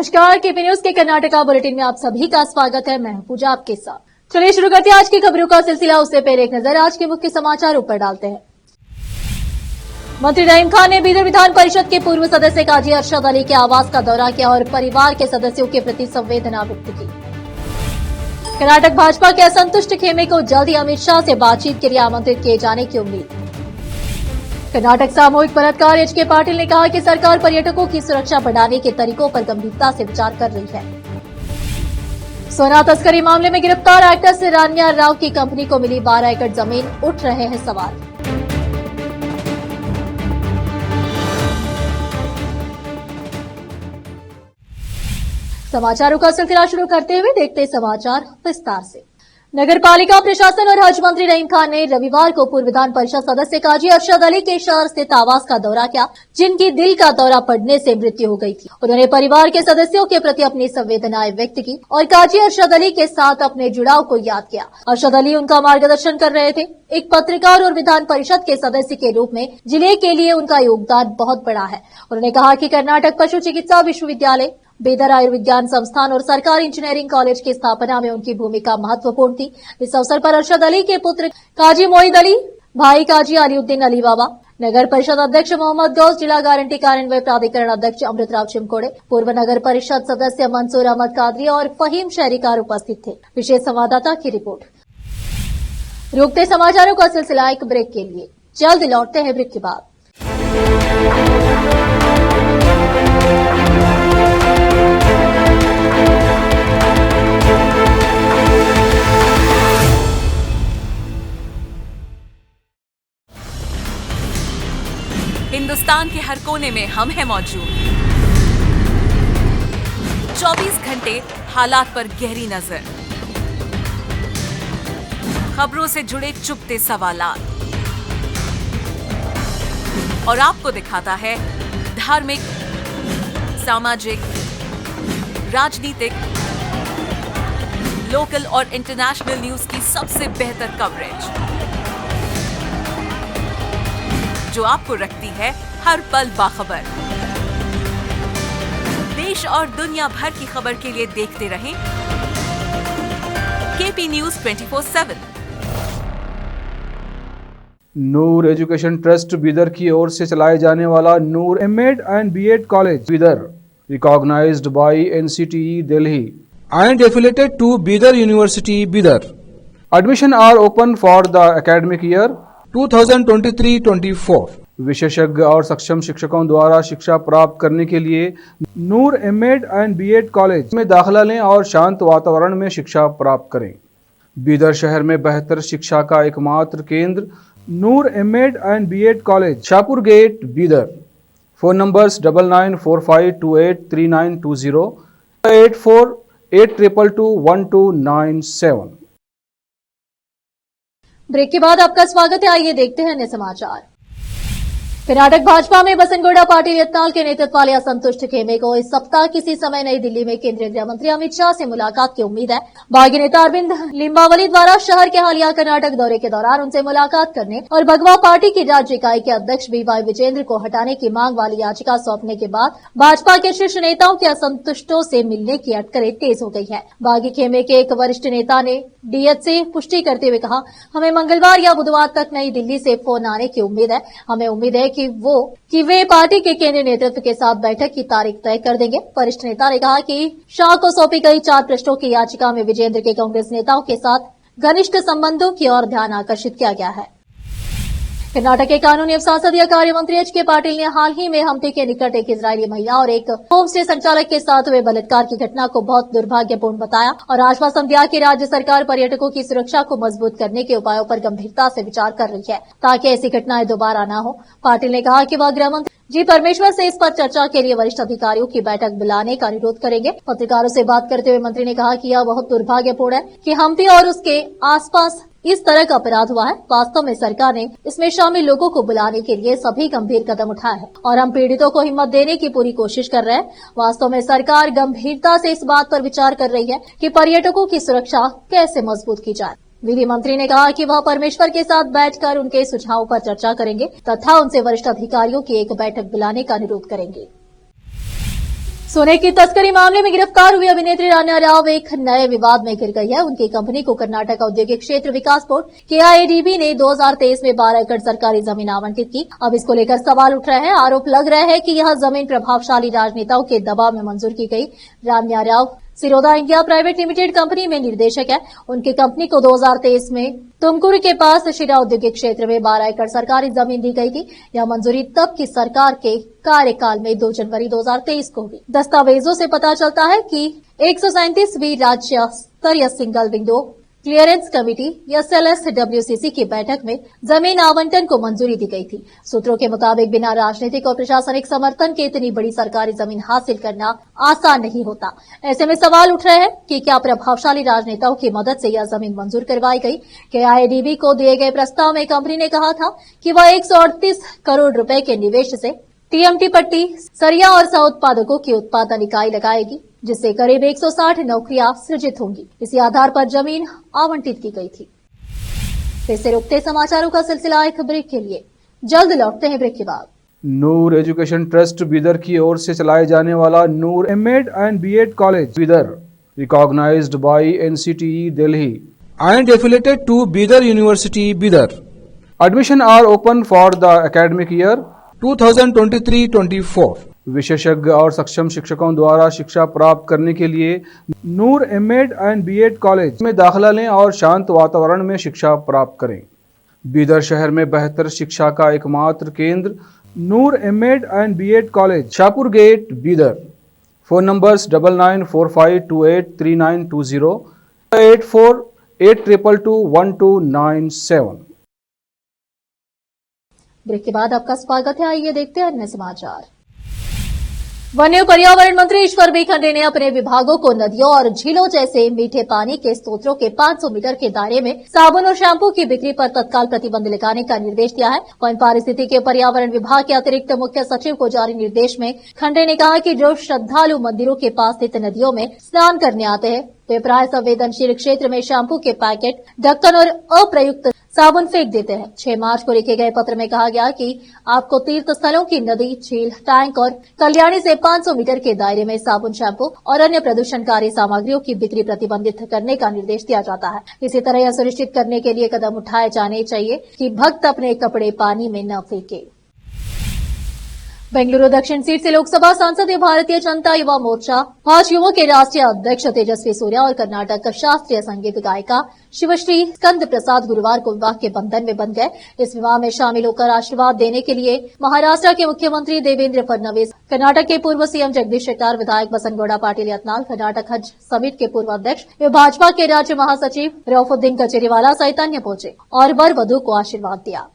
नमस्कार, KP news के Karnataka bulletin में आप सभी का स्वागत है। मैं हूं पूजा आपके साथ। चलिए शुरू करते हैं आज की खबरों का सिलसिला। उससे पहले एक नजर आज के मुख्य समाचारों पर डालते हैं। मंत्री रहीम खान ने बीदर विधान परिषद के पूर्व सदस्य काजी अरशद अली के आवास का दौरा किया और परिवार के सदस्यों के प्रति संवेदना व्यक्त की। कर्नाटक भाजपा के असंतुष्ट खेमे को जल्द ही अमित शाह से बातचीत के लिए आमंत्रित किए जाने की उम्मीद। कर्नाटक सामूहिक बलात्कार एच.के. पाटिल ने कहा कि सरकार पर्यटकों की सुरक्षा बढ़ाने के तरीकों पर गंभीरता से विचार कर रही है। सोना तस्करी मामले में गिरफ्तार एक्ट्रेस रान्या राव की कंपनी को मिली 12 एकड़ जमीन, उठ रहे हैं सवाल। समाचारों का सिलसिला शुरू करते हुए देखते समाचार विस्तार से। नगर पालिका प्रशासन और हज मंत्री रहीम खान ने रविवार को पूर्व विधान परिषद सदस्य काजी अरशद अली के शहर स्थित आवास का दौरा किया, जिनकी दिल का दौरा पड़ने से मृत्यु हो गई थी। उन्होंने परिवार के सदस्यों के प्रति अपनी संवेदनाएं व्यक्त की और काजी अरशद अली के साथ अपने जुड़ाव को याद किया। अरशद अली उनका मार्गदर्शन कर रहे थे। एक पत्रकार और विधान परिषद के सदस्य के रूप में जिले के लिए उनका योगदान बहुत बड़ा है। उन्होंने कहा कि कर्नाटक पशु चिकित्सा विश्वविद्यालय, बेदर आयुर्विज्ञान संस्थान और सरकारी इंजीनियरिंग कॉलेज की स्थापना में उनकी भूमिका महत्वपूर्ण थी। इस अवसर पर अरशद अली के पुत्र काजी मोईद अली, भाई काजी अलीउद्दीन अली बाबा, नगर परिषद अध्यक्ष मोहम्मद गौस, जिला गारंटी कार्यान्वयन प्राधिकरण अध्यक्ष अमृतराव चिमकोड़े, पूर्व नगर परिषद सदस्य मंसूर अहमद कादरी और फहीम शहरीकार उपस्थित थे। विशेष संवाददाता की रिपोर्ट। रुकते समाचारों का सिलसिला एक ब्रेक के लिए, जल्द लौटते हैं ब्रेक के बाद। हिंदुस्तान के हर कोने में हम हैं मौजूद। 24 घंटे हालात पर गहरी नजर, खबरों से जुड़े चुपते सवालात और आपको दिखाता है धार्मिक, सामाजिक, राजनीतिक, लोकल और इंटरनेशनल न्यूज की सबसे बेहतर कवरेज, जो आपको रखती है हर पल बाखबर। देश और दुनिया भर की खबर के लिए देखते रहें KP news 24/7। Noor education trust Bidar की ओर से चलाए जाने वाला Noor MEd and BEd college Bidar, recognised by NCTE Delhi and affiliated to Bidar University, Bidar. Admission are open for the academic year 2023-24. विशेषज्ञ और सक्षम शिक्षकों द्वारा शिक्षा प्राप्त करने के लिए नूर एमएड एंड बीएड कॉलेज में दाखिला लें और शांत वातावरण में शिक्षा प्राप्त करें। बीदर शहर में बेहतर शिक्षा का एकमात्र केंद्र Noor MEd and BEd college, Shahpur gate, Bidar. Phone numbers 9945283920, 8482221297। Break के बाद आपका स्वागत है। आइए देखते हैं अन्य समाचार। कर्नाटक भाजपा में बसनगौड़ा पाटिल यत्नाल के नेतृत्व वाले असंतुष्ट खेमे को इस सप्ताह किसी समय नई दिल्ली में केंद्रीय गृह मंत्री अमित शाह से मुलाकात की उम्मीद है। बागी नेता अरविंद लिम्बावली द्वारा शहर के हालिया कर्नाटक दौरे के दौरान उनसे मुलाकात करने और भगवा पार्टी की राज्य इकाई के अध्यक्ष बीवाई विजेंद्र को हटाने की मांग वाली याचिका सौंपने के बाद भाजपा के शीर्ष नेताओं के असंतुष्टों से मिलने की अटकलें तेज हो गई है। बागी खेमे के एक वरिष्ठ नेता ने डीएच से पुष्टि करते हुए कहा, हमें मंगलवार या बुधवार तक नई दिल्ली से फोन आने की उम्मीद है। हमें उम्मीद है कि वे पार्टी के केंद्रीय नेतृत्व के साथ बैठक की तारीख तय कर देंगे। वरिष्ठ नेता ने कहा कि शाह को सौंपी गई 4 पृष्ठों की याचिका में विजेंद्र के कांग्रेस नेताओं के साथ घनिष्ठ संबंधों की ओर ध्यान आकर्षित किया गया है। कर्नाटक के कानूनी एवं संसदीय कार्य मंत्री एच.के. पाटिल ने हाल ही में हम्पी के निकट एक इजरायली महिला और एक होम स्टे संचालक के साथ हुए बलात्कार की घटना को बहुत दुर्भाग्यपूर्ण बताया और आश्वासन दिया कि राज्य सरकार पर्यटकों की सुरक्षा को मजबूत करने के उपायों पर गंभीरता से विचार कर रही है ताकि ऐसी घटनाएं दोबारा न हो। पाटिल ने कहा कि वह गृह मंत्री जी परमेश्वर से इस पर चर्चा के लिए वरिष्ठ अधिकारियों की बैठक बुलाने का अनुरोध करेंगे। पत्रकारों से बात करते हुए मंत्री ने कहा कि यह बहुत दुर्भाग्यपूर्ण है कि हम्पी और उसके आसपास इस तरह का अपराध हुआ है। वास्तव में सरकार ने इसमें शामिल लोगों को बुलाने के लिए सभी गंभीर कदम उठाए हैं और हम पीड़ितों को हिम्मत देने की पूरी कोशिश कर रहे हैं। वास्तव में सरकार गंभीरता से इस बात पर विचार कर रही है कि पर्यटकों की सुरक्षा कैसे मजबूत की जाए। विधि मंत्री ने कहा कि वह परमेश्वर के साथ बैठकर उनके सुझावों पर चर्चा करेंगे तथा उनसे वरिष्ठ अधिकारियों की एक बैठक बुलाने का अनुरोध करेंगे। सोने की तस्करी मामले में गिरफ्तार हुई अभिनेत्री रान्या राव एक नए विवाद में घिर गई है। उनकी कंपनी को कर्नाटक औद्योगिक क्षेत्र विकास बोर्ड KIADB ने 2023 में 12 एकड़ सरकारी जमीन आवंटित की। अब इसको लेकर सवाल उठ रहे हैं। आरोप लग रहे हैं कि यह जमीन प्रभावशाली राजनेताओं के दबाव में मंजूर की गई। Ranya Rao Siroda India private limited company में निर्देशक है। उनकी कंपनी को 2023 में तुमकुरू के पास शिरा औद्योगिक क्षेत्र में 12 एकड़ सरकारी जमीन दी गई थी। यह मंजूरी तब की सरकार के कार्यकाल में 2 जनवरी 2023 को हुई। दस्तावेजों से पता चलता है कि 137वीं राज्य स्तरीय single window clearance committee SLSWCC की बैठक में जमीन आवंटन को मंजूरी दी गई थी। सूत्रों के मुताबिक बिना राजनीतिक और प्रशासनिक समर्थन के इतनी बड़ी सरकारी जमीन हासिल करना आसान नहीं होता। ऐसे में सवाल उठ रहे हैं कि क्या प्रभावशाली राजनेताओं की मदद से यह जमीन मंजूर करवाई गई। KIADB को दिए गए प्रस्ताव में कंपनी ने कहा था कि वह 138 करोड़ रुपए के निवेश से TMT पट्टी, सरिया और सह उत्पादकों की उत्पादन इकाई लगाएगी, जिससे करीब 160 नौकरियां सृजित होंगी। इसी आधार पर जमीन आवंटित की गई थी। फिर से रुकते समाचारों का सिलसिला एक ब्रेक के लिए, जल्द लौटते हैं ब्रेक के बाद। नूर एजुकेशन ट्रस्ट बीदर की ओर से चलाए जाने वाला Noor MEd and BEd college Bidar, recognised by NCTE Delhi and affiliated to Bidar University, Bidar. Admission are open for the academic year 2023-24. विशेषज्ञ और सक्षम शिक्षकों द्वारा शिक्षा प्राप्त करने के लिए नूर एमएड एंड बीएड कॉलेज में दाखिला लें और शांत वातावरण में शिक्षा प्राप्त करें। बीदर शहर में बेहतर शिक्षा का एकमात्र केंद्र Noor MEd and BEd college, Shahpur gate, Bidar. Phone numbers 9945283920, 8482221297। Break के बाद आपका स्वागत है। आइए देखते हैं अन्य समाचार। वन एवं पर्यावरण मंत्री ईश्वर बी खंडे ने अपने विभागों को नदियों और झीलों जैसे मीठे पानी के स्रोतों के 500 मीटर के दायरे में साबुन और शैम्पू की बिक्री पर तत्काल प्रतिबंध लगाने का निर्देश दिया है। वन पारिस्थितिकी और पर्यावरण विभाग के अतिरिक्त मुख्य सचिव को जारी निर्देश में खंडे ने कहा कि जो श्रद्धालु मंदिरों के पास स्थित नदियों में स्नान करने आते हैं वे प्राय संवेदनशील क्षेत्र में शैम्पू के पैकेट, ढक्कन और अप्रयुक्त साबुन फेंक देते हैं। 6 मार्च को लिखे गए पत्र में कहा गया कि आपको तीर्थ स्थलों की नदी, झील, टैंक और कल्याणी से 500 मीटर के दायरे में साबुन, शैम्पू और अन्य प्रदूषणकारी सामग्रियों की बिक्री प्रतिबंधित करने का निर्देश दिया जाता है। इसी तरह यह सुनिश्चित करने के लिए कदम उठाए जाने चाहिए कि भक्त अपने कपड़े पानी में न फेंके। बेंगलुरु दक्षिण सीट से लोकसभा सांसद एवं भारतीय जनता युवा मोर्चा भाजयुमो के राष्ट्रीय अध्यक्ष तेजस्वी सूर्या और कर्नाटक शास्त्रीय संगीत गायिका शिवश्री स्कंद प्रसाद गुरुवार को विवाह के बंधन में बंध गए। इस विवाह में शामिल होकर आशीर्वाद देने के लिए महाराष्ट्र के मुख्यमंत्री देवेंद्र फडणवीस, कर्नाटक के पूर्व CM जगदीश शेट्टार, विधायक बसनगौड़ा पाटिल यत्नाल, कर्नाटक हज समिट के पूर्व अध्यक्ष एवं भाजपा के राज्य महासचिव रऊफुद्दीन कचेरीवाला सहित अन्य पहुंचे और वर वधु को आशीर्वाद दिया।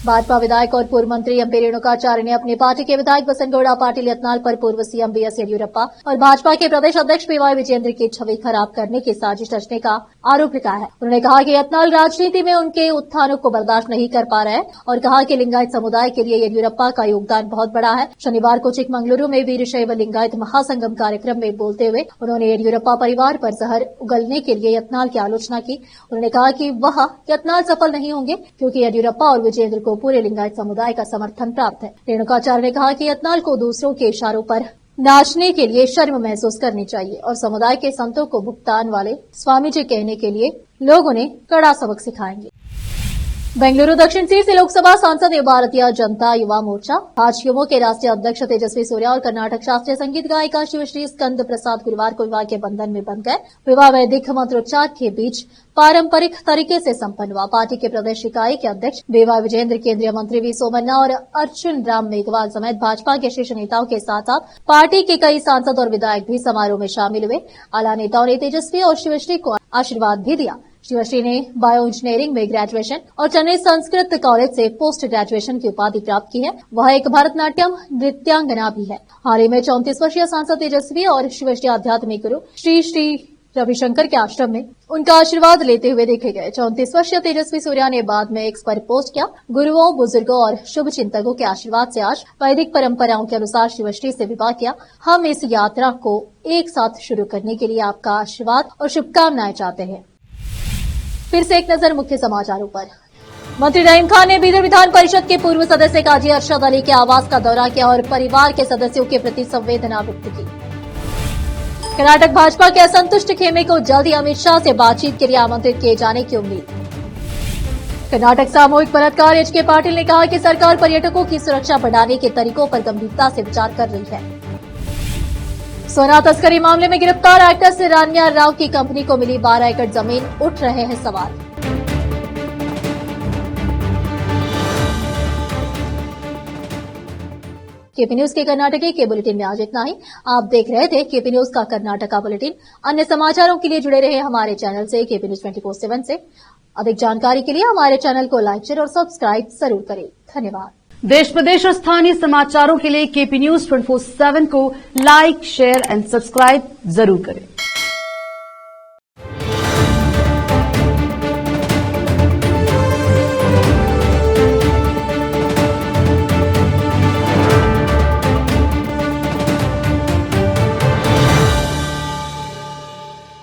भाजपा विधायक और पूर्व मंत्री MP रेणुकाचार्य ने अपनी पार्टी के विधायक बसनगौड़ा पाटिल यत्नाल पर पूर्व CM BS येदियुरप्पा और भाजपा के प्रदेश अध्यक्ष PY विजेंद्र की छवि खराब करने की साजिश रचने का आरोप लगाया है। उन्होंने कहा कि यत्नाल राजनीति में उनके उत्थानों को बर्दाश्त नहीं कर पा रहे हैं और कहा कि लिंगायत समुदाय के लिए येदियुरप्पा का योगदान बहुत बड़ा है। शनिवार को चिकमंगलुरु में वीरशैव लिंगायत महासंगम कार्यक्रम में बोलते हुए उन्होंने येदियुरप्पा परिवार पर जहर उगलने के लिए यत्नाल की आलोचना की। उन्होंने कहा कि वह यत्नाल सफल नहीं होंगे क्योंकि येदियुरप्पा और विजेंद्र को पूरे लिंगायत समुदाय का समर्थन प्राप्त है। रेणुकाचार्य ने कहा कि यत्नाल को दूसरों के इशारों पर नाचने के लिए शर्म महसूस करनी चाहिए और समुदाय के संतों को भुगतान वाले स्वामी जी कहने के लिए लोग उन्हें कड़ा सबक सिखाएंगे। बेंगलुरु दक्षिण सीट से लोकसभा सांसद एवं भारतीय जनता युवा मोर्चा भाजयुमो के राष्ट्रीय अध्यक्ष तेजस्वी सूर्या और कर्नाटक शास्त्रीय संगीत गायिका शिवश्री स्कंद प्रसाद गुरुवार को विवाह के बंधन में बंध गए। विवाह वैदिक मंत्रोच्चार के बीच पारंपरिक तरीके से संपन्न हुआ। पार्टी के प्रदेश इकाई के अध्यक्ष BY विजेंद्र, केंद्रीय मंत्री V सोमन्ना और अर्जुन राम मेघवाल समेत भाजपा के शीर्ष नेताओं के साथ साथ पार्टी के कई सांसद और विधायक भी समारोह में शामिल हुए। आला नेताओं ने तेजस्वी और शिवश्री को आशीर्वाद भी दिया। शिवश्री ने बायो इंजीनियरिंग में ग्रेजुएशन और चेन्नई संस्कृत कॉलेज से पोस्ट ग्रेजुएशन की उपाधि प्राप्त की है। वह एक भरतनाट्यम नृत्यांगना भी है। हाल ही में 34 वर्षीय सांसद तेजस्वी और शिवश्री आध्यात्मिक गुरु श्री रविशंकर के आश्रम में उनका आशीर्वाद लेते हुए देखे गए। 34 वर्षीय तेजस्वी सूर्या ने बाद में एक्स पर पोस्ट किया, गुरुओं, बुजुर्गों और शुभ चिंतकों के आशीर्वाद से आज वैदिक परंपराओं के अनुसार शिवश्री से विवाह किया। हम इस यात्रा को एक साथ शुरू करने के लिए आपका आशीर्वाद और शुभकामनाएं चाहते हैं। फिर से एक नजर मुख्य समाचारों पर। मंत्री रहीम खान ने बीदर विधान परिषद के पूर्व सदस्य काजी अरशद अली के आवास का दौरा किया और परिवार के सदस्यों के प्रति संवेदना व्यक्त की। कर्नाटक भाजपा के असंतुष्ट खेमे को जल्द ही अमित शाह से बातचीत के लिए आमंत्रित किए जाने की उम्मीद। कर्नाटक सामूहिक बलात्कार एच.के. पाटिल ने कहा कि सरकार पर्यटकों की सुरक्षा बढ़ाने के तरीकों पर गंभीरता से विचार कर रही है। सोना तस्करी मामले में गिरफ्तार एक्टर रान्या राव की कंपनी को मिली 12 एकड़ जमीन, उठ रहे हैं सवाल। केपी न्यूज के कर्नाटक के बुलेटिन में आज इतना ही। आप देख रहे थे केपी न्यूज का कर्नाटका बुलेटिन। अन्य समाचारों के लिए जुड़े रहे हमारे चैनल से, केपी न्यूज 24/7 से। अधिक जानकारी के लिए हमारे चैनल को लाइक शेयर और सब्सक्राइब जरूर करें। धन्यवाद। देश प्रदेश और स्थानीय समाचारों के लिए केपी न्यूज 24/7 को लाइक, शेयर एंड सब्सक्राइब जरूर करें।